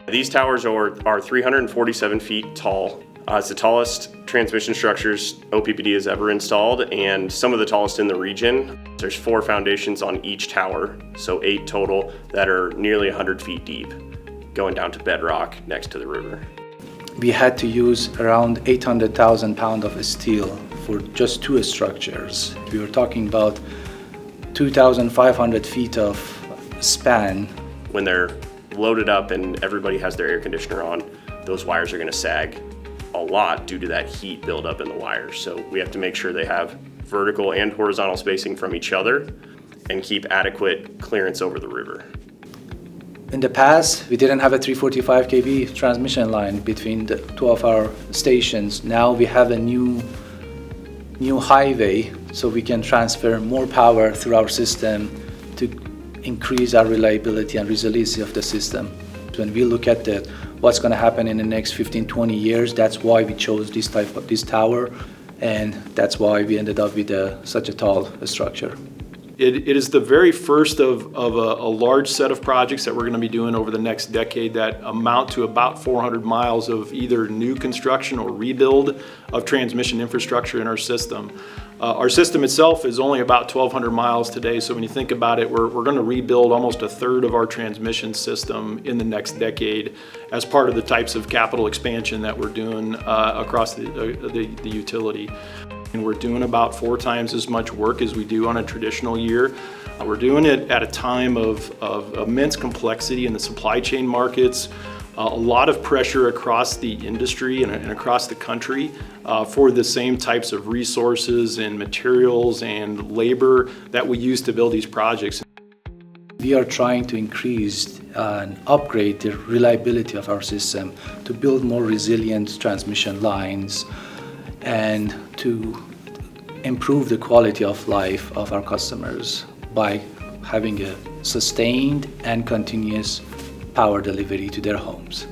These towers are 347 feet tall. It's the tallest transmission structures OPPD has ever installed, and some of the tallest in the region. There's 4 foundations on each tower, so 8 total that are nearly 100 feet deep, going down to bedrock next to the river. We had to use around 800,000 pounds of steel for just 2 structures. We were talking about 2,500 feet of span. When they're loaded up and everybody has their air conditioner on, those wires are going to sag a lot due to that heat buildup in the wires. So we have to make sure they have vertical and horizontal spacing from each other and keep adequate clearance over the river. In the past, we didn't have a 345 kV transmission line between the 2 of our stations. Now we have a new highway, so we can transfer more power through our system to increase our reliability and resiliency of the system. When we look at what's going to happen in the next 15-20 years, that's why we chose this tower, and that's why we ended up with such a tall structure. It is the very first of a large set of projects that we're going to be doing over the next decade that amount to about 400 miles of either new construction or rebuild of transmission infrastructure in our system. Our system itself is only about 1,200 miles today, so when you think about it, we're going to rebuild almost a third of our transmission system in the next decade as part of the types of capital expansion that we're doing across the utility. And we're doing about 4 times as much work as we do on a traditional year. We're doing it at a time of immense complexity in the supply chain markets, a lot of pressure across the industry and across the country for the same types of resources and materials and labor that we use to build these projects. We are trying to increase and upgrade the reliability of our system to build more resilient transmission lines and to improve the quality of life of our customers by having a sustained and continuous power delivery to their homes.